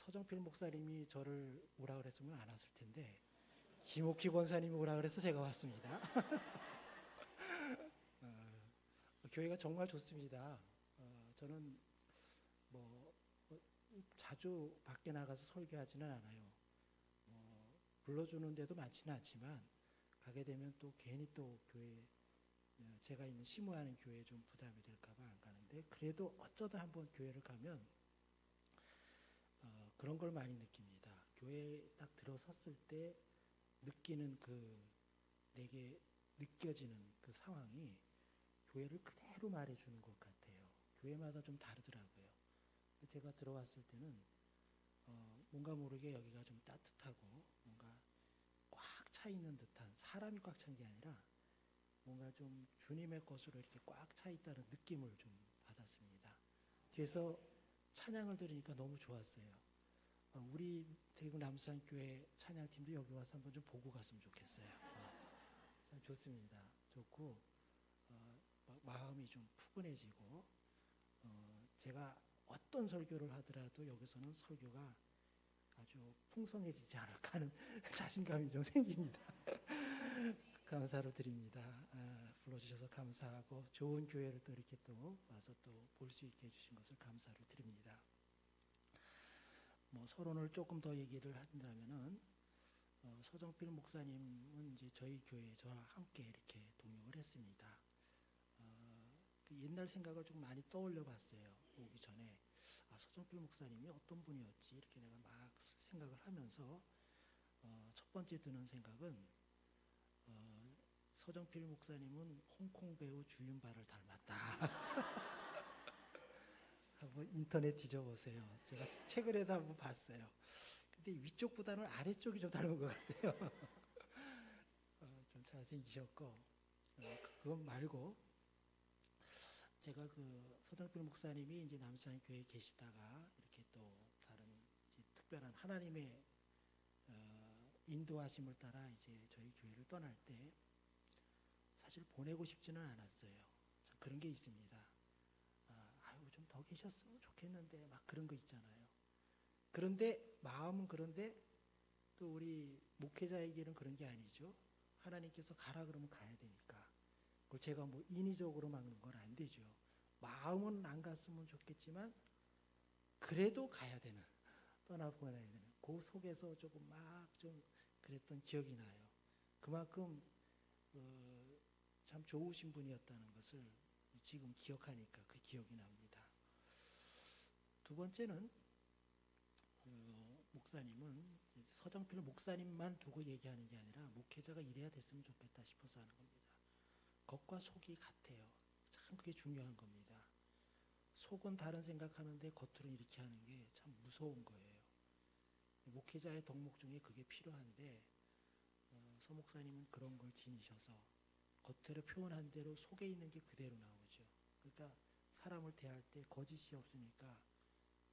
서정필 목사님이 저를 오라 그랬으면 안 왔을 텐데 김옥희 권사님이 오라 그래서 제가 왔습니다. 교회가 정말 좋습니다. 저는 뭐 자주 밖에 나가서 설교하지는 않아요. 불러주는 데도 많지는 않지만 가게 되면 또 괜히 또 교회, 제가 있는 심우하는 교회에 좀 부담이 될까 봐 안 가는데, 그래도 어쩌다 한번 교회를 가면 그런 걸 많이 느낍니다. 교회에 딱 들어섰을 때 느끼는 내게 느껴지는 그 상황이 교회를 그대로 말해주는 것 같아요. 교회마다 좀 다르더라고요. 제가 들어왔을 때는 뭔가 모르게 여기가 좀 따뜻하고 뭔가 꽉 차 있는 듯한, 사람이 꽉 찬 게 아니라 뭔가 좀 주님의 것으로 이렇게 꽉 차 있다는 느낌을 좀 받았습니다. 뒤에서 찬양을 들으니까 너무 좋았어요. 우리 대구 남산교회 찬양팀도 여기 와서 한번 좀 보고 갔으면 좋겠어요. 참 좋습니다. 좋고 마음이 좀 푸근해지고, 제가 어떤 설교를 하더라도 여기서는 설교가 아주 풍성해지지 않을까 하는 자신감이 좀 생깁니다. 감사를 드립니다. 불러주셔서 감사하고 좋은 교회를 또 이렇게 또 와서 또 볼 수 있게 해주신 것을 감사를 드립니다. 서론을 조금 더 얘기를 한다면은, 서정필 목사님은 이제 저희 교회에 저와 함께 이렇게 동역을 했습니다. 그 옛날 생각을 좀 많이 떠올려 봤어요. 오기 전에 서정필 목사님이 어떤 분이었지 이렇게 내가 막 생각을 하면서 첫 번째 드는 생각은 서정필 목사님은 홍콩 배우 주윤발을 닮았다. 한번 인터넷 뒤져보세요. 제가 최근에도 한번 봤어요. 근데 위쪽보다는 아래쪽이 좀 닮은 것 같아요. 좀 잘생기셨고, 그건 말고 제가 서정필 목사님이 이제 남산교회에 계시다가 이렇게 또 다른 특별한 하나님의 인도하심을 따라 이제 저희 교회를 떠날 때 사실 보내고 싶지는 않았어요. 참 그런 게 있습니다. 좀 더 계셨으면 좋겠는데 막 그런 거 있잖아요. 그런데 마음은 그런데 또 우리 목회자에게는 그런 게 아니죠. 하나님께서 가라 그러면 가야 되니까. 그걸 제가 인위적으로 막는 건 안 되죠. 마음은 안 갔으면 좋겠지만 그래도 가야 되는, 떠나보내야 되는 그 속에서 조금 막 좀 그랬던 기억이 나요. 그만큼 참 좋으신 분이었다는 것을 지금 기억하니까 그 기억이 납니다. 두 번째는 목사님은 서정필 목사님만 두고 얘기하는 게 아니라 목회자가 이래야 됐으면 좋겠다 싶어서 하는 겁니다. 겉과 속이 같아요. 참 그게 중요한 겁니다. 속은 다른 생각하는데 겉으로 이렇게 하는 게 참 무서운 거예요. 목회자의 덕목 중에 그게 필요한데 서 목사님은 그런 걸 지니셔서 겉으로 표현한 대로 속에 있는 게 그대로 나오죠. 그러니까 사람을 대할 때 거짓이 없으니까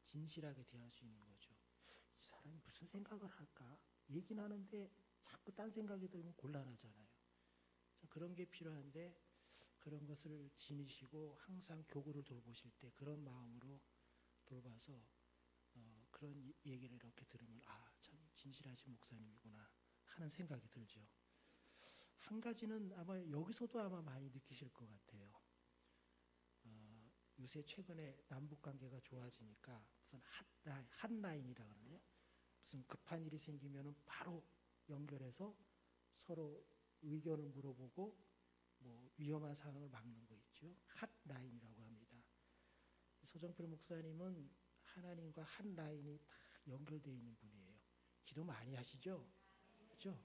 진실하게 대할 수 있는 거죠. 이 사람이 무슨 생각을 할까? 얘기는 하는데 자꾸 딴 생각이 들면 곤란하잖아요. 그런 게 필요한데 그런 것을 지니시고 항상 교구를 돌보실 때 그런 마음으로 돌봐서 그런 얘기를 이렇게 들으면 참 진실하신 목사님이구나 하는 생각이 들죠. 한 가지는 아마 여기서도 아마 많이 느끼실 것 같아요. 요새 최근에 남북 관계가 좋아지니까 무슨 핫라인이라 그러네요. 무슨 급한 일이 생기면은 바로 연결해서 서로 의견을 물어보고 위험한 상황을 막는 거 있죠. 핫라인이라고 합니다. 서정필 목사님은 하나님과 핫라인이 다 연결되어 있는 분이에요. 기도 많이 하시죠? 그렇죠?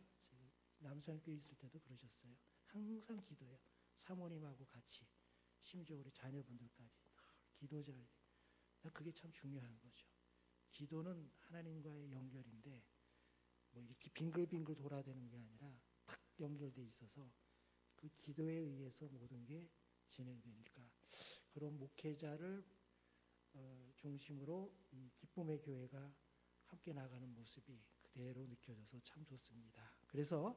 남산교회 있을 때도 그러셨어요. 항상 기도해요. 사모님하고 같이, 심지어 우리 자녀분들까지 기도절. 그게 참 중요한 거죠. 기도는 하나님과의 연결인데 이렇게 빙글빙글 돌아대는 게 아니라 탁 연결돼 있어서 그 기도에 의해서 모든 게 진행되니까 그런 목회자를 중심으로 이 기쁨의 교회가 함께 나가는 모습이 그대로 느껴져서 참 좋습니다. 그래서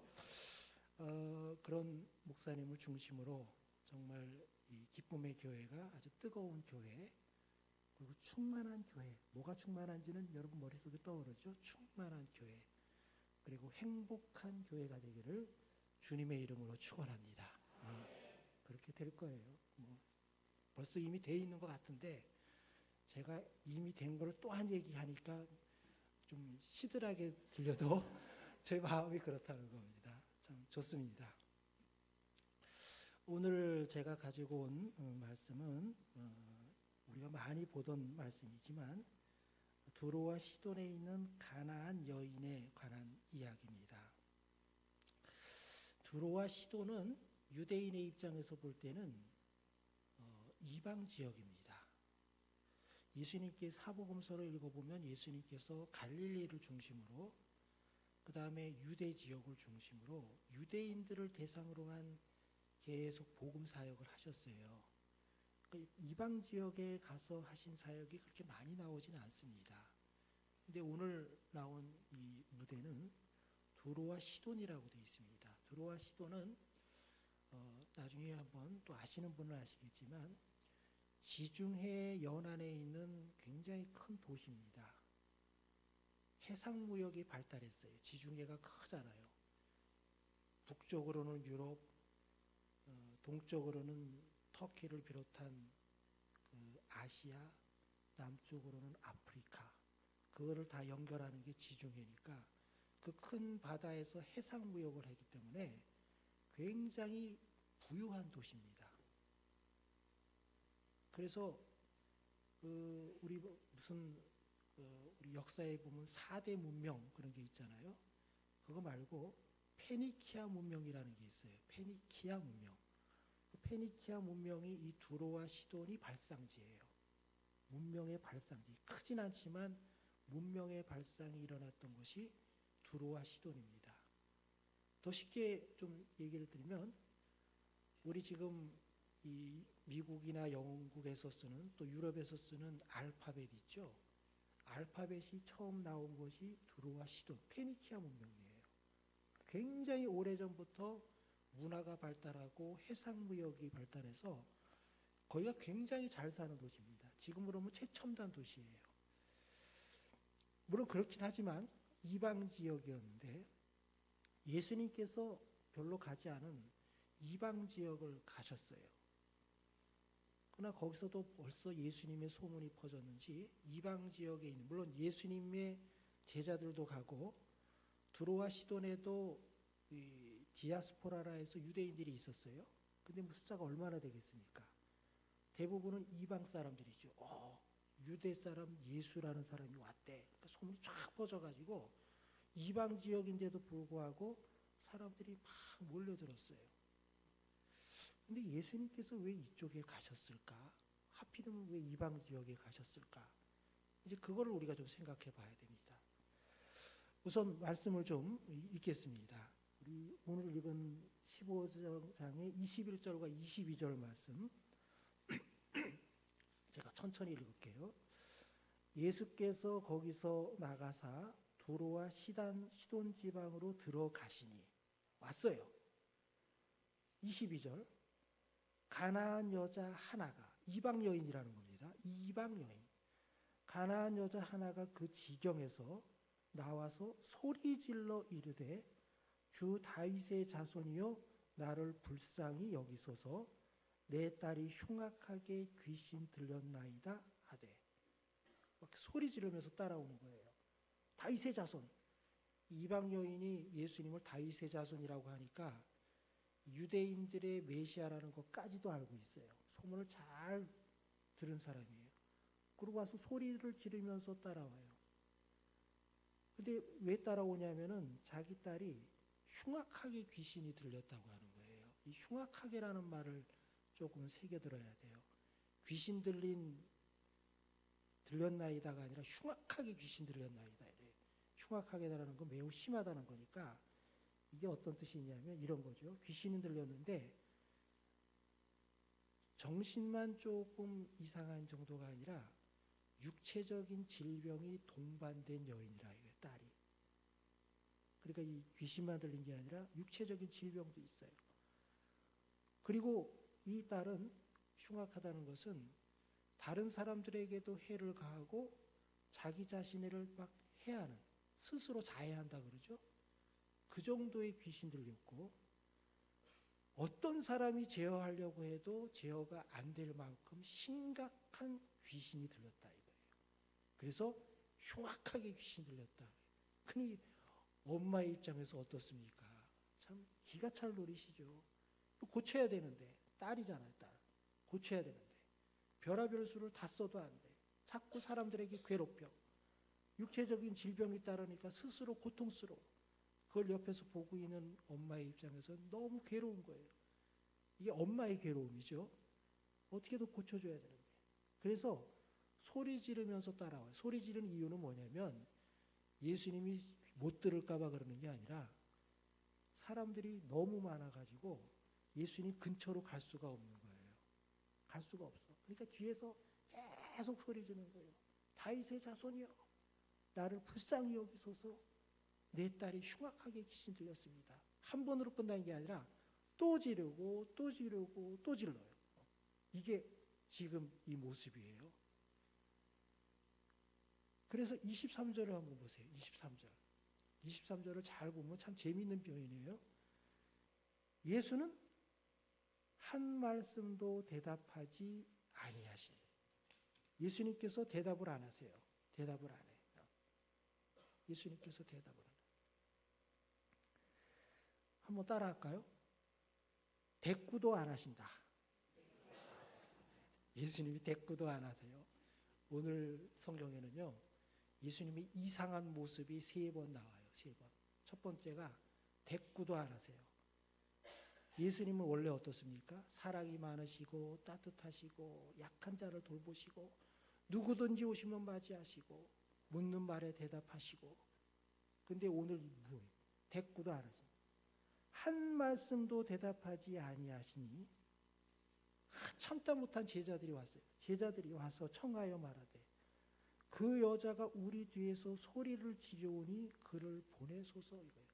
그런 목사님을 중심으로 정말 이 기쁨의 교회가 아주 뜨거운 교회, 그리고 충만한 교회. 뭐가 충만한지는 여러분 머릿속에 떠오르죠? 충만한 교회. 그리고 행복한 교회가 되기를 주님의 이름으로 축원합니다. 그렇게 될 거예요. 벌써 이미 돼 있는 것 같은데 제가 이미 된 걸 또 한 얘기하니까 좀 시들하게 들려도 제 마음이 그렇다는 겁니다. 참 좋습니다. 오늘 제가 가지고 온 말씀은 우리가 많이 보던 말씀이지만 두로와 시돈에 있는 가나안 여인에 관한 이야기입니다. 두로와 시돈은 유대인의 입장에서 볼 때는 이방 지역입니다. 예수님께 사복음서를 읽어보면 예수님께서 갈릴리를 중심으로 그 다음에 유대 지역을 중심으로 유대인들을 대상으로 한 계속 복음 사역을 하셨어요. 이방 지역에 가서 하신 사역이 그렇게 많이 나오지는 않습니다. 근데 오늘 나온 이 무대는 두로와 시돈이라고 되어 있습니다. 두로와 시돈은 나중에 한번 또 아시는 분은 아시겠지만 지중해 연안에 있는 굉장히 큰 도시입니다. 해상무역이 발달했어요. 지중해가 크잖아요. 북쪽으로는 유럽, 동쪽으로는 터키를 비롯한 그 아시아, 남쪽으로는 아프리카. 그거를 다 연결하는 게 지중해니까 그 큰 바다에서 해상무역을 하기 때문에 굉장히 부유한 도시입니다. 그래서 우리 우리 역사에 보면 4대 문명 그런 게 있잖아요. 그거 말고 페니키아 문명이라는 게 있어요. 페니키아 문명. 그 페니키아 문명이 이 두로와 시돈이 발상지예요. 문명의 발상지. 크진 않지만 문명의 발상이 일어났던 것이 두로와 시돈입니다. 더 쉽게 좀 얘기를 드리면 우리 지금 이 미국이나 영국에서 쓰는 또 유럽에서 쓰는 알파벳 있죠. 알파벳이 처음 나온 것이 두로와 시돈, 페니키아 문명이에요. 굉장히 오래전부터 문화가 발달하고 해상무역이 발달해서 거기가 굉장히 잘 사는 도시입니다. 지금으로 보면 최첨단 도시예요. 물론 그렇긴 하지만 이방 지역이었는데 예수님께서 별로 가지 않은 이방 지역을 가셨어요. 그러나 거기서도 벌써 예수님의 소문이 퍼졌는지 이방 지역에 있는, 물론 예수님의 제자들도 가고 두로와 시돈에도 이 디아스포라라 해서 유대인들이 있었어요. 근데 숫자가 얼마나 되겠습니까? 대부분은 이방 사람들이죠. 유대 사람 예수라는 사람이 왔대. 그러니까 소문이 쫙 퍼져가지고 이방 지역인데도 불구하고 사람들이 막 몰려들었어요. 근데 예수님께서 왜 이쪽에 가셨을까? 하필이면 왜 이방 지역에 가셨을까? 이제 그거를 우리가 좀 생각해 봐야 됩니다. 우선 말씀을 좀 읽겠습니다. 우리 오늘 읽은 15장의 21절과 22절 말씀 제가 천천히 읽을게요. 예수께서 거기서 나가사 두로와 시돈 지방으로 들어가시니 왔어요. 22절 가나안 여자 하나가, 이방 여인이라는 겁니다. 이방 여인. 가나안 여자 하나가 그 지경에서 나와서 소리질러 이르되 주 다윗의 자손이여 나를 불쌍히 여기소서 내 딸이 흉악하게 귀신 들렸나이다 하되, 막 소리 지르면서 따라오는 거예요. 다윗의 자손. 이방 여인이 예수님을 다윗의 자손이라고 하니까 유대인들의 메시아라는 것까지도 알고 있어요. 소문을 잘 들은 사람이에요. 그러고 와서 소리를 지르면서 따라와요. 근데 왜 따라오냐면은 자기 딸이 흉악하게 귀신이 들렸다고 하는 거예요. 이 흉악하게라는 말을 조금 새겨들어야 돼요. 귀신 들렸나이다가 아니라 흉악하게 귀신 들렸나이다. 흉악하게라는 건 매우 심하다는 거니까 이게 어떤 뜻이냐면 이런 거죠. 귀신이 들렸는데 정신만 조금 이상한 정도가 아니라 육체적인 질병이 동반된 여인이라 이게 딸이. 그러니까 이 귀신만 들린 게 아니라 육체적인 질병도 있어요. 그리고 이 딸은 흉악하다는 것은 다른 사람들에게도 해를 가하고 자기 자신을 막 해하는, 스스로 자해한다 그러죠. 그 정도의 귀신 들렸고, 어떤 사람이 제어하려고 해도 제어가 안 될 만큼 심각한 귀신이 들렸다 이거예요. 그래서 흉악하게 귀신 들렸다. 그러니 엄마의 입장에서 어떻습니까? 참 기가 찰 노릇이죠. 고쳐야 되는데, 딸이잖아요, 딸. 고쳐야 되는데 별의별 수를 다 써도 안 돼. 자꾸 사람들에게 괴롭혀. 육체적인 질병이 따르니까 스스로 고통스러워. 그걸 옆에서 보고 있는 엄마의 입장에서 너무 괴로운 거예요. 이게 엄마의 괴로움이죠. 어떻게든 고쳐줘야 되는데. 그래서 소리 지르면서 따라와요. 소리 지르는 이유는 뭐냐면 예수님이 못 들을까 봐 그러는 게 아니라 사람들이 너무 많아가지고 예수님 근처로 갈 수가 없는 거예요. 갈 수가 없어. 그러니까 뒤에서 계속 소리 지르는 거예요. 다윗의 자손이여, 나를 불쌍히 여기소서. 내 딸이 흉악하게 귀신 들렸습니다. 한 번으로 끝나는 게 아니라 또 지르고 또 지르고 또 질러요. 이게 지금 이 모습이에요. 그래서 23절을 한번 보세요. 23절. 23절을 잘 보면 참 재미있는 표현이에요. 예수는 한 말씀도 대답하지 아니하시니. 예수님께서 대답을 안 하세요. 대답을 안 해요. 예수님께서 대답을 안 해요. 한번 따라할까요? 대꾸도 안 하신다. 예수님이 대꾸도 안 하세요. 오늘 성경에는요, 예수님의 이상한 모습이 3번 나와요. 3번. 첫 번째가 대꾸도 안 하세요. 예수님은 원래 어떻습니까? 사랑이 많으시고 따뜻하시고 약한 자를 돌보시고 누구든지 오시면 맞이하시고 묻는 말에 대답하시고. 근데 오늘 뭐예요? 대꾸도 안 하세요. 한 말씀도 대답하지 아니하시니. 참다 못한 제자들이 왔어요. 제자들이 와서 청하여 말하되 그 여자가 우리 뒤에서 소리를 지르오니 그를 보내소서. 이거예요.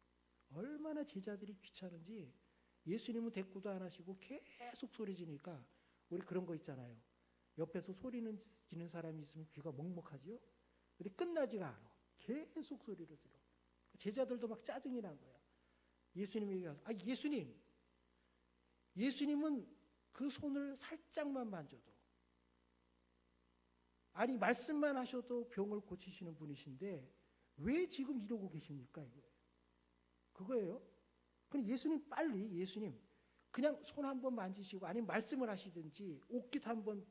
얼마나 제자들이 귀찮은지. 예수님은 대꾸도 안 하시고 계속 소리 지니까, 우리 그런 거 있잖아요. 옆에서 소리는 지는 사람이 있으면 귀가 먹먹하지요. 근데 끝나지가 않아. 계속 소리를 질러. 제자들도 막 짜증이 난 거야. 예수님이 얘기하죠. 예수님은 그 손을 살짝만 만져도, 아니 말씀만 하셔도 병을 고치시는 분이신데 왜 지금 이러고 계십니까? 이거예요. 그거예요. 그럼 예수님 그냥 손 한번 만지시고, 아니면 말씀을 하시든지 옷깃 한번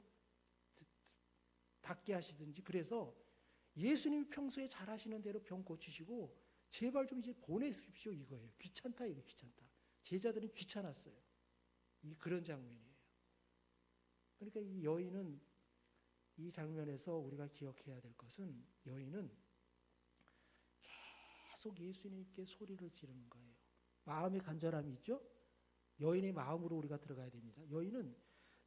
닦게 하시든지, 그래서 예수님이 평소에 잘하시는 대로 병 고치시고 제발 좀 이제 보내십시오 이거예요. 귀찮다 이거, 귀찮다. 제자들은 귀찮았어요. 그런 장면이에요. 그러니까 이 여인은, 이 장면에서 우리가 기억해야 될 것은, 여인은 계속 예수님께 소리를 지르는 거예요. 마음의 간절함이 있죠? 여인의 마음으로 우리가 들어가야 됩니다. 여인은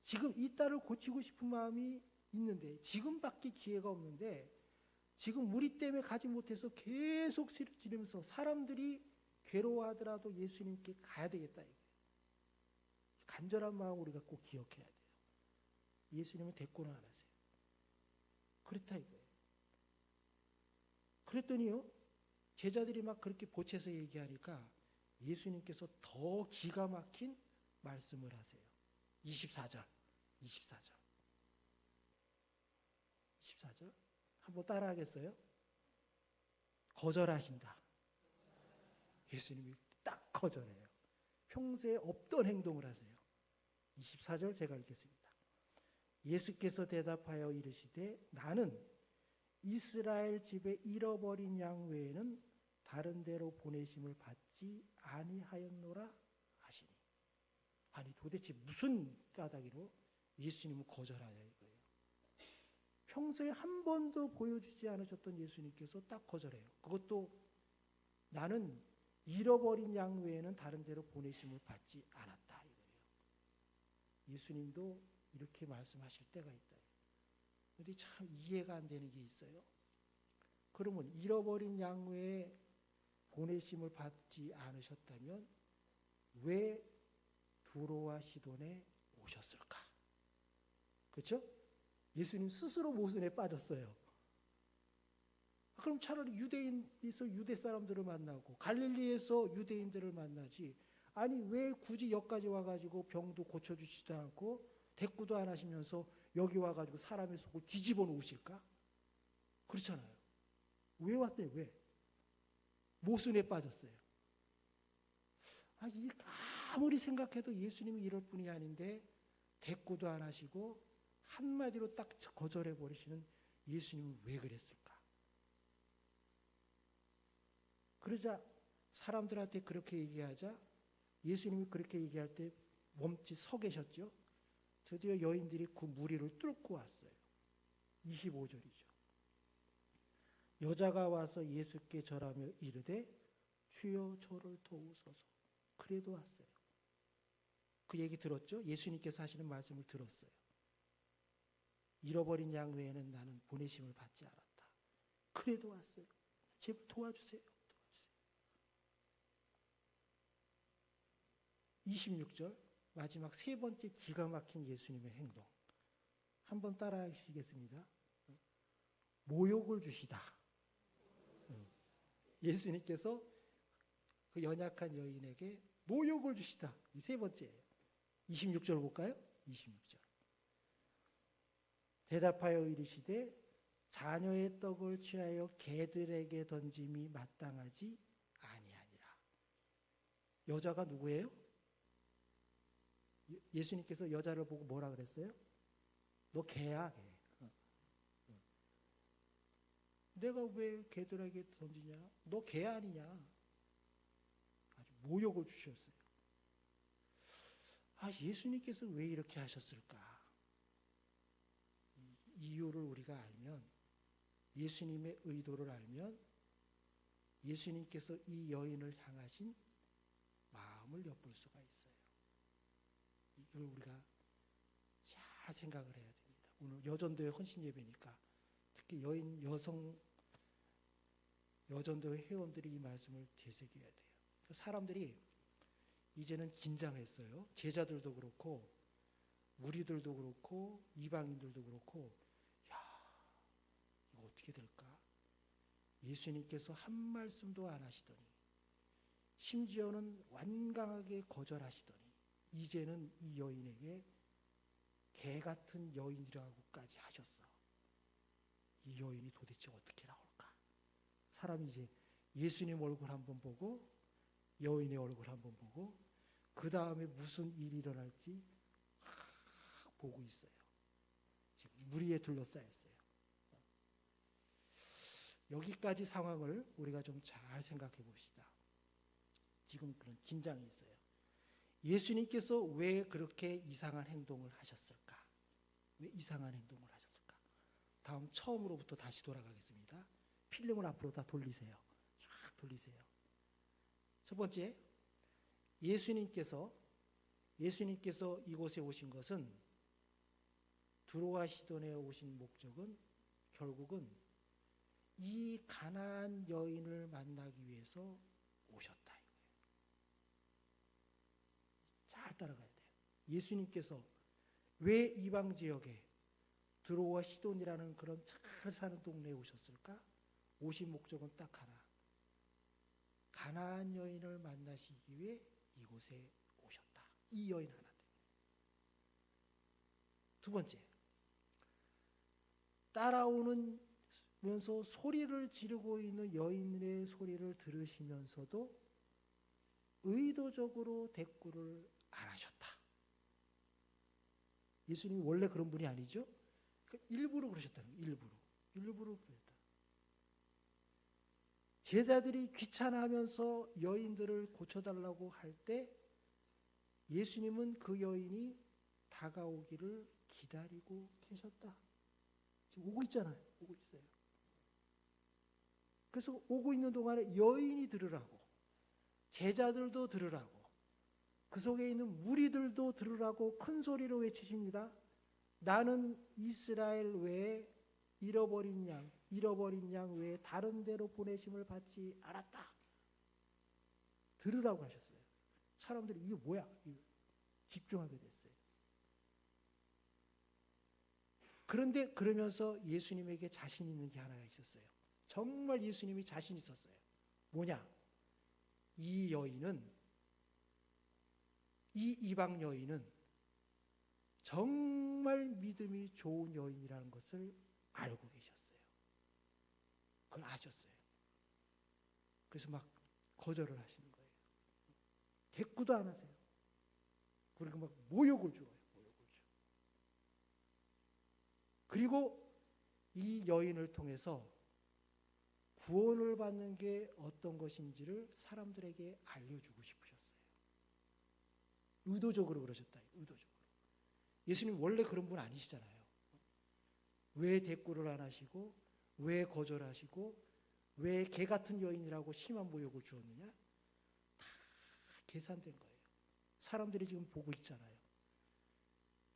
지금 이 딸을 고치고 싶은 마음이 있는데, 지금밖에 기회가 없는데, 지금 무리 때문에 가지 못해서 계속 지르면서 사람들이 괴로워하더라도 예수님께 가야 되겠다. 간절한 마음 우리가 꼭 기억해야 돼요. 예수님은 대꾸는 안 하세요. 그렇다 이거예요. 그랬더니요, 제자들이 막 그렇게 보채서 얘기하니까 예수님께서 더 기가 막힌 말씀을 하세요. 24절. 한번 따라하겠어요? 거절하신다. 예수님이 딱 거절해요. 평소에 없던 행동을 하세요. 24절 제가 읽겠습니다. 예수께서 대답하여 이르시되 나는 이스라엘 집에 잃어버린 양 외에는 다른 데로 보내심을 받지 아니하였노라 하시니. 아니 도대체 무슨 까닭으로 예수님은 거절하냐 이거예요. 평소에 한 번도 보여주지 않으셨던 예수님께서 딱 거절해요. 그것도 나는 잃어버린 양 외에는 다른 데로 보내심을 받지 않았다 이거예요. 예수님도 이렇게 말씀하실 때가 있다. 그런데 참 이해가 안 되는 게 있어요. 그러면 잃어버린 양 외에 보내심을 받지 않으셨다면 왜 두로와 시돈에 오셨을까? 그렇죠? 예수님 스스로 모순에 빠졌어요. 그럼 차라리 유대인에서 유대 사람들을 만나고 갈릴리에서 유대인들을 만나지. 아니 왜 굳이 여기까지 와가지고 병도 고쳐주지도 않고 대꾸도 안 하시면서 여기 와가지고 사람의 속을 뒤집어 놓으실까? 그렇잖아요. 왜 왔대? 왜? 모순에 빠졌어요. 아무리 생각해도 예수님이 이럴 분이 아닌데 대꾸도 안 하시고 한마디로 딱 거절해 버리시는 예수님은 왜 그랬을까? 그러자 사람들한테 그렇게 얘기하자 예수님이 그렇게 얘기할 때 멈칫 서 계셨죠. 드디어 여인들이 그 무리를 뚫고 왔어요. 25절이죠. 여자가 와서 예수께 절하며 이르되 주여 저를 도우소서. 그래도 왔어요. 그 얘기 들었죠? 예수님께서 하시는 말씀을 들었어요. 잃어버린 양 외에는 나는 보내심을 받지 않았다. 그래도 왔어요. 제발 도와주세요. 26절 마지막 세 번째 기가 막힌 예수님의 행동. 한번 따라 하시겠습니다. 모욕을 주시다. 예수님께서 그 연약한 여인에게 모욕을 주시다. 이 세 번째예요. 26절 볼까요? 26절. 대답하여 이르시되 자녀의 떡을 취하여 개들에게 던짐이 마땅하지 아니하니라. 여자가 누구예요? 예수님께서 여자를 보고 뭐라 그랬어요? 너 개야, 개. 내가 왜 개들에게 던지냐? 너 개 아니냐? 아주 모욕을 주셨어요. 예수님께서 왜 이렇게 하셨을까? 이유를 우리가 알면, 예수님의 의도를 알면 예수님께서 이 여인을 향하신 마음을 엿볼 수가 있어요. 이걸 우리가 잘 생각을 해야 됩니다. 오늘 여전도회 헌신 예배니까 특히 여전도회 회원들이 이 말씀을 되새겨야 돼요. 사람들이 이제는 긴장했어요. 제자들도 그렇고 무리들도 그렇고 이방인들도 그렇고 이거 어떻게 될까? 예수님께서 한 말씀도 안 하시더니 심지어는 완강하게 거절하시더니 이제는 이 여인에게 개 같은 여인이라고까지 하셨어. 이 여인이 도대체 어떻게 나올까? 사람이 이제 예수님 얼굴 한번 보고 여인의 얼굴 한번 보고 그 다음에 무슨 일이 일어날지 보고 있어요. 지금 무리에 둘러싸였어요. 여기까지 상황을 우리가 좀 잘 생각해 봅시다. 지금 그런 긴장이 있어요. 예수님께서 왜 그렇게 이상한 행동을 하셨을까? 왜 이상한 행동을 하셨을까? 다음 처음으로부터 다시 돌아가겠습니다. 필름을 앞으로 다 돌리세요. 쫙 돌리세요. 첫 번째, 예수님께서 이곳에 오신 것은 두로와 시돈에 오신 목적은 결국은 이 가나안 여인을 만나기 위해서 오셨다. 잘 따라가야 돼요. 예수님께서 왜 이방 지역에 두로와 시돈이라는 그런 잘 사는 동네에 오셨을까? 오신 목적은 딱 하나. 가나안 여인을 만나시기 위해 이곳에 오셨다. 이 여인 하나 때문에. 두 번째, 따라오면서 소리를 지르고 있는 여인의 소리를 들으시면서도 의도적으로 대꾸를 안 하셨다. 예수님이 원래 그런 분이 아니죠. 일부러 그러셨다는 거예요. 일부러 그랬다. 제자들이 귀찮아하면서 여인들을 고쳐달라고 할 때 예수님은 그 여인이 다가오기를 기다리고 계셨다. 지금 오고 있잖아요. 오고 있어요. 그래서 오고 있는 동안에 여인이 들으라고, 제자들도 들으라고, 그 속에 있는 무리들도 들으라고 큰 소리로 외치십니다. 나는 이스라엘 외에 잃어버린 양 외에 다른 데로 보내심을 받지 않았다. 들으라고 하셨어요. 사람들이 이게 뭐야? 집중하게 됐어요. 그런데 그러면서 예수님에게 자신 있는 게 하나가 있었어요. 정말 예수님이 자신 있었어요. 뭐냐? 이 이방 여인은 정말 믿음이 좋은 여인이라는 것을 알고 계셨어요. 그걸 아셨어요. 그래서 막 거절을 하시는 거예요. 대꾸도 안 하세요. 그리고 막 모욕을 줘요. 그리고 이 여인을 통해서 구원을 받는 게 어떤 것인지를 사람들에게 알려주고 싶으셨어요. 의도적으로 그러셨다. 의도적으로. 예수님 원래 그런 분 아니시잖아요. 왜 대꾸를 안 하시고 왜 거절하시고 왜 개 같은 여인이라고 심한 모욕을 주었느냐? 다 계산된 거예요. 사람들이 지금 보고 있잖아요.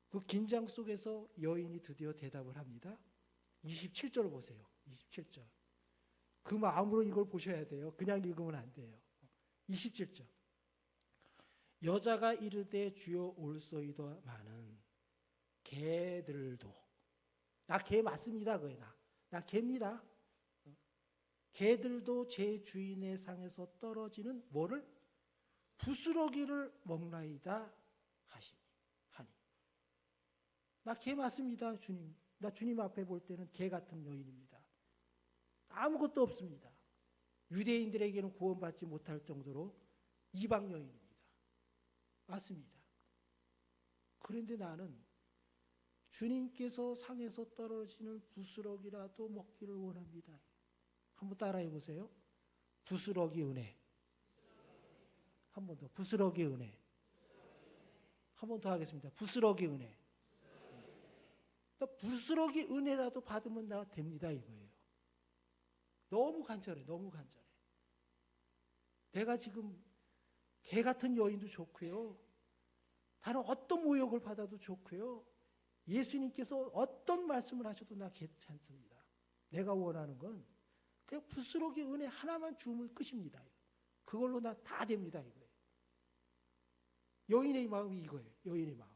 그 긴장 속에서 여인이 드디어 대답을 합니다. 27절 보세요. 27절. 그 마음으로 이걸 보셔야 돼요. 그냥 읽으면 안 돼요. 27절. 여자가 이르되 주여 올소이다마는 개들도, 나 개 맞습니다. 그거에 나 개입니다. 개들도 제 주인의 상에서 떨어지는 뭐를? 부스러기를 먹나이다 하시니. 나 개 맞습니다, 주님. 나 주님 앞에 볼 때는 개 같은 여인입니다. 아무것도 없습니다. 유대인들에게는 구원받지 못할 정도로 이방 여인입니다. 맞습니다. 그런데 나는 주님께서 상에서 떨어지는 부스러기라도 먹기를 원합니다. 한번 따라해 보세요. 부스러기 은혜. 한 번 더. 부스러기 은혜. 한 번 더 하겠습니다. 부스러기 은혜. 부스러기 은혜라도 받으면 나 됩니다 이거예요. 너무 간절해. 너무 간절해. 내가 지금 개 같은 여인도 좋고요. 다른 어떤 모욕을 받아도 좋고요. 예수님께서 어떤 말씀을 하셔도 나 괜찮습니다. 내가 원하는 건 그냥 부스러기 은혜 하나만 주면 끝입니다. 그걸로 나 다 됩니다 이거예요. 여인의 마음이 이거예요. 여인의 마음.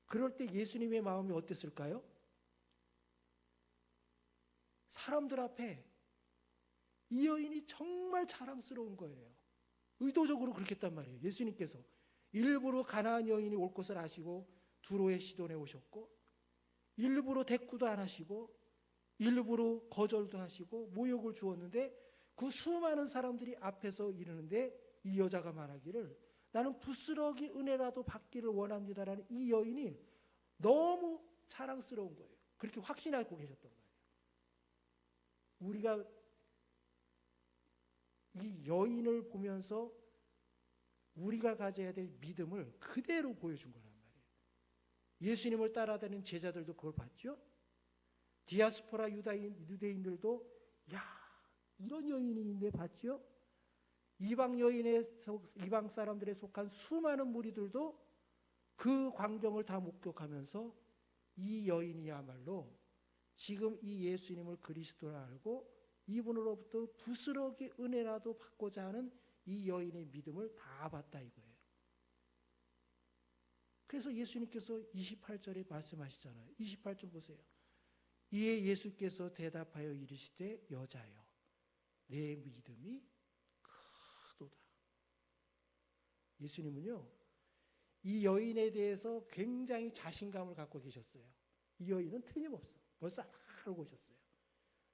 그럴 때 예수님의 마음이 어땠을까요? 사람들 앞에 이 여인이 정말 자랑스러운 거예요. 의도적으로 그렇게 했단 말이에요. 예수님께서 일부러 가나안 여인이 올 것을 아시고 두로의 시돈에 오셨고, 일부러 대꾸도 안 하시고, 일부러 거절도 하시고 모욕을 주었는데, 그 수많은 사람들이 앞에서 이르는데 이 여자가 말하기를 나는 부스러기 은혜라도 받기를 원합니다라는 이 여인이 너무 자랑스러운 거예요. 그렇게 확신하고 계셨던 거예요. 우리가 이 여인을 보면서 우리가 가져야 될 믿음을 그대로 보여준 거란 말이에요. 예수님을 따라다니는 제자들도 그걸 봤죠. 디아스포라 유대인들도 야, 이런 여인이 있네 봤죠. 이방 사람들에 속한 수많은 무리들도 그 광경을 다 목격하면서 이 여인이야말로 지금 이 예수님을 그리스도라 알고 이분으로부터 부스러기 은혜라도 받고자 하는 이 여인의 믿음을 다 봤다 이거예요. 그래서 예수님께서 28절에 말씀하시잖아요. 28절 보세요. 이에 예수께서 대답하여 이르시되 여자여 내 믿음이 크도다. 예수님은요 이 여인에 대해서 굉장히 자신감을 갖고 계셨어요. 이 여인은 틀림없어. 벌써 알고 오셨어요.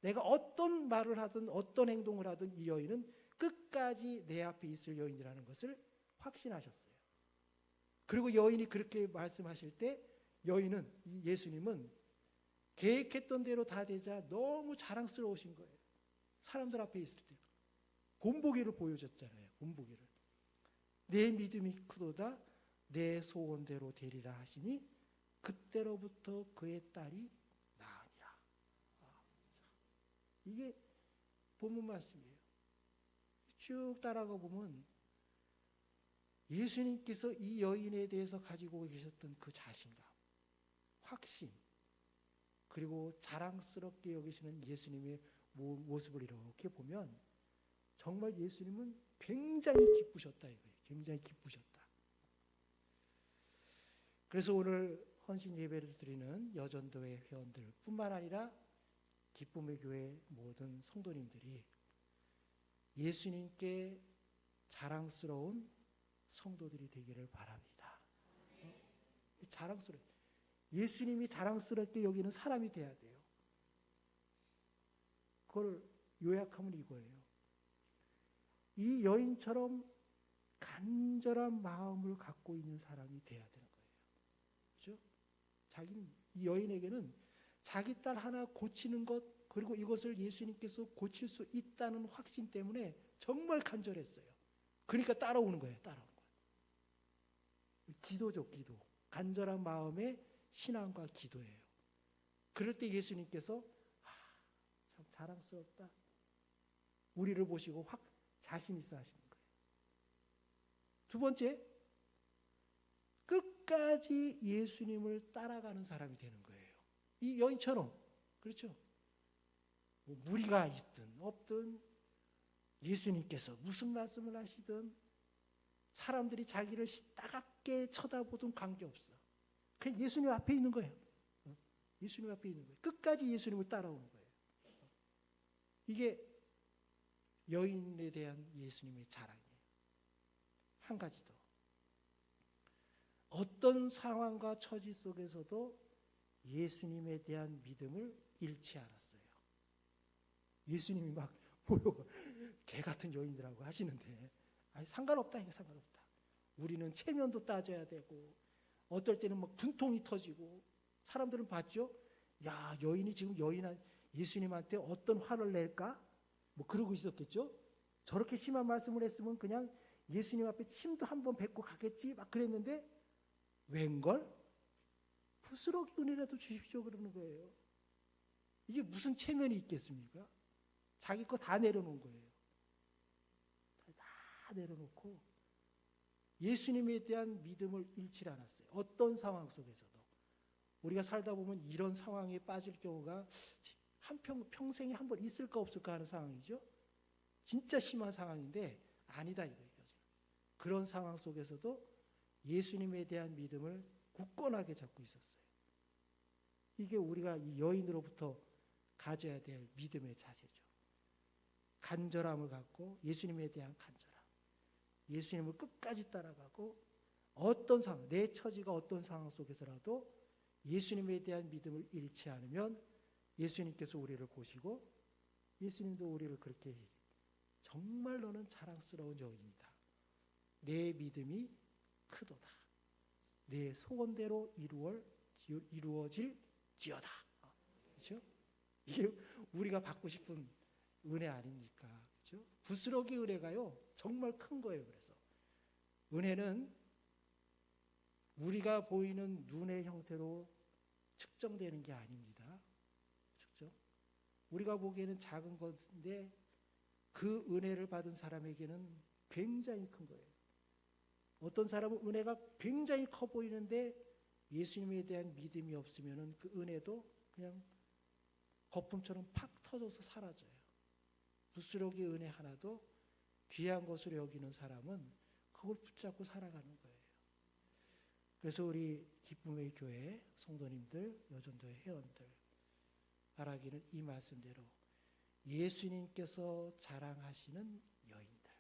내가 어떤 말을 하든 어떤 행동을 하든 이 여인은 끝까지 내 앞에 있을 여인이라는 것을 확신하셨어요. 그리고 여인이 그렇게 말씀하실 때 예수님은 계획했던 대로 다 되자 너무 자랑스러우신 거예요. 사람들 앞에 있을 때 본보기를 보여줬잖아요. 본보기를. 내 믿음이 크도다 내 소원대로 되리라 하시니 그때로부터 그의 딸이 나으니라. 이게 본문 말씀이에요. 쭉 따라가 보면 예수님께서 이 여인에 대해서 가지고 계셨던 그 자신감, 확신, 그리고 자랑스럽게 여기시는 예수님의 모습을 이렇게 보면 정말 예수님은 굉장히 기쁘셨다 이거예요. 굉장히 기쁘셨다. 그래서 오늘 헌신 예배를 드리는 여전도회 회원들 뿐만 아니라 기쁨의 교회 모든 성도님들이 예수님께 자랑스러운 성도들이 되기를 바랍니다. 자랑스러워. 예수님이 자랑스럽게 여기는 사람이 돼야 돼요. 그걸 요약하면 이거예요. 이 여인처럼 간절한 마음을 갖고 있는 사람이 돼야 되는 거예요. 그렇죠? 자기는 이 여인에게는 자기 딸 하나 고치는 것 그리고 이것을 예수님께서 고칠 수 있다는 확신 때문에 정말 간절했어요. 그러니까 따라오는 거예요. 따라오는 거예요. 기도죠, 기도. 간절한 마음의 신앙과 기도예요. 그럴 때 예수님께서 참 자랑스럽다. 우리를 보시고 확 자신 있어 하시는 거예요. 두 번째, 끝까지 예수님을 따라가는 사람이 되는 거예요. 이 여인처럼. 그렇죠? 뭐 무리가 있든 없든 예수님께서 무슨 말씀을 하시든 사람들이 자기를 따갑게 쳐다보든 관계없어. 그냥 예수님 앞에 있는 거예요. 예수님 앞에 있는 거예요. 끝까지 예수님을 따라오는 거예요. 이게 여인에 대한 예수님의 자랑이에요. 한 가지 더. 어떤 상황과 처지 속에서도 예수님에 대한 믿음을 잃지 않았어요. 예수님이 막 개 같은 여인들하고 하시는데 아니 상관없다 이게 상관없다. 우리는 체면도 따져야 되고 어떨 때는 막 분통이 터지고 사람들은 봤죠. 야 여인이 지금 예수님한테 어떤 화를 낼까? 뭐 그러고 있었겠죠. 저렇게 심한 말씀을 했으면 그냥 예수님 앞에 침도 한번 뱉고 가겠지 막 그랬는데 웬걸? 부스러기 은혜라도 주십시오 그러는 거예요. 이게 무슨 체면이 있겠습니까? 자기 거 다 내려놓은 거예요. 다 내려놓고 예수님에 대한 믿음을 잃지 않았어요. 어떤 상황 속에서도. 우리가 살다 보면 이런 상황에 빠질 경우가 평생에 한 번 있을까 없을까 하는 상황이죠. 진짜 심한 상황인데 아니다 이거예요. 그런 상황 속에서도 예수님에 대한 믿음을 굳건하게 잡고 있었어요. 이게 우리가 이 여인으로부터 가져야 될 믿음의 자세죠. 간절함을 갖고 예수님에 대한 간절함. 예수님을 끝까지 따라가고 어떤 상황, 내 처지가 어떤 상황 속에서라도 예수님에 대한 믿음을 잃지 않으면 예수님께서 우리를 보시고 예수님도 우리를 그렇게 얘기해요. 정말 너는 자랑스러운 여인이다. 내 믿음이 크도다. 내 소원대로 이루어질지어다. 그렇죠? 이게 우리가 받고 싶은 은혜 아닙니까? 그렇죠? 부스러기 은혜가요 정말 큰 거예요. 그래서 은혜는 우리가 보이는 눈의 형태로 측정되는 게 아닙니다. 측정. 우리가 보기에는 작은 건데 그 은혜를 받은 사람에게는 굉장히 큰 거예요. 어떤 사람은 은혜가 굉장히 커 보이는데 예수님에 대한 믿음이 없으면 그 은혜도 그냥 거품처럼 팍 터져서 사라져요. 부스러기 은혜 하나도 귀한 것으로 여기는 사람은 그걸 붙잡고 살아가는 거예요. 그래서 우리 기쁨의 교회 성도님들, 여전도의 회원들 바라기는 이 말씀대로 예수님께서 자랑하시는 여인들,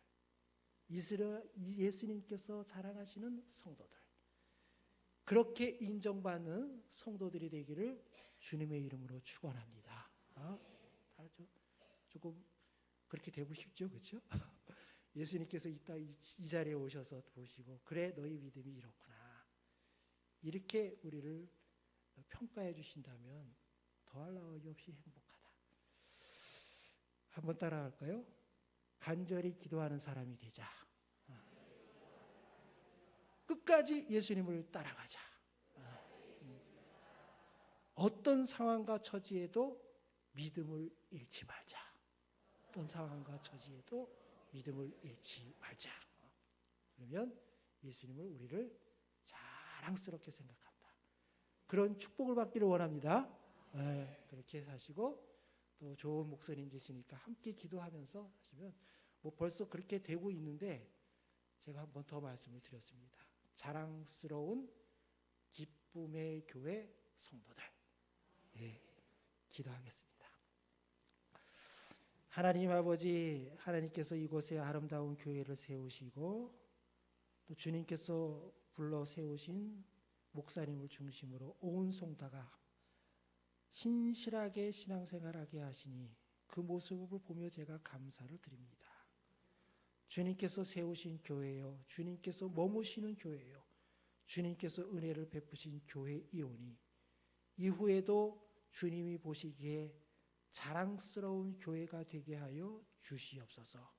예수님께서 자랑하시는 성도들, 그렇게 인정받는 성도들이 되기를 주님의 이름으로 축원합니다. 알죠? 조금 그렇게 되고 싶죠, 그렇죠? 예수님께서 이 자리에 오셔서 보시고 그래 너희 믿음이 이렇구나 이렇게 우리를 평가해 주신다면 더할 나위 없이 행복하다. 한번 따라할까요? 간절히 기도하는 사람이 되자. 끝까지 예수님을 따라가자. 어떤 상황과 처지에도 믿음을 잃지 말자. 어떤 상황과 처지에도 믿음을 잃지 말자. 그러면 예수님을 우리를 자랑스럽게 생각한다. 그런 축복을 받기를 원합니다. 그렇게 사시고 또 좋은 목소리인 되시니까 함께 기도하면서 하시면 뭐 벌써 그렇게 되고 있는데 제가 한 번 더 말씀을 드렸습니다. 자랑스러운 기쁨의 교회 성도들. 예, 기도하겠습니다. 하나님 아버지, 하나님께서 이곳에 아름다운 교회를 세우시고 또 주님께서 불러 세우신 목사님을 중심으로 온 성도가 신실하게 신앙생활하게 하시니 그 모습을 보며 제가 감사를 드립니다. 주님께서 세우신 교회요, 주님께서 머무시는 교회요, 주님께서 은혜를 베푸신 교회이오니 이후에도 주님이 보시기에 자랑스러운 교회가 되게 하여 주시옵소서.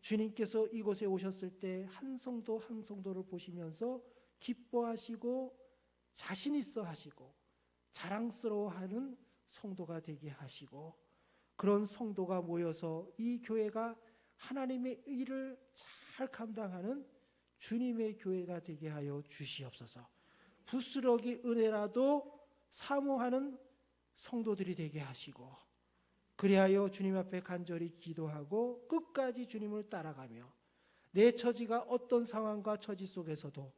주님께서 이곳에 오셨을 때 한 성도 한 성도를 보시면서 기뻐하시고 자신 있어 하시고 자랑스러워하는 성도가 되게 하시고, 그런 성도가 모여서 이 교회가 하나님의 일을 잘 감당하는 주님의 교회가 되게 하여 주시옵소서. 부스러기 은혜라도 사모하는 성도들이 되게 하시고, 그리하여 주님 앞에 간절히 기도하고 끝까지 주님을 따라가며 내 처지가 어떤 상황과 처지 속에서도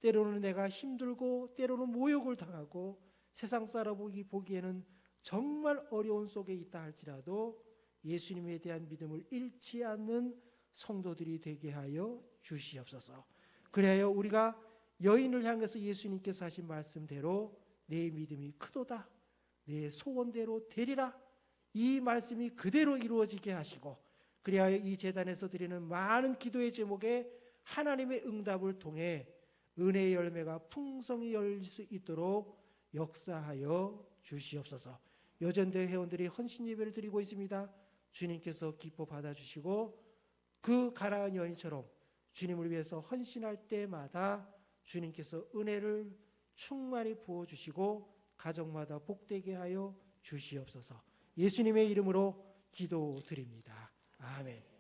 때로는 내가 힘들고 때로는 모욕을 당하고 세상 사람이 보기에는 정말 어려운 속에 있다 할지라도 예수님에 대한 믿음을 잃지 않는 성도들이 되게 하여 주시옵소서. 그리하여 우리가 여인을 향해서 예수님께서 하신 말씀대로 내 믿음이 크도다, 내 소원대로 되리라, 이 말씀이 그대로 이루어지게 하시고, 그리하여 이 제단에서 드리는 많은 기도의 제목에 하나님의 응답을 통해 은혜의 열매가 풍성히 열릴 수 있도록 역사하여 주시옵소서. 여전대 회원들이 헌신 예배를 드리고 있습니다. 주님께서 기뻐 받아주시고 그 가나안 여인처럼 주님을 위해서 헌신할 때마다 주님께서 은혜를 충만히 부어주시고 가정마다 복되게 하여 주시옵소서. 예수님의 이름으로 기도드립니다. 아멘.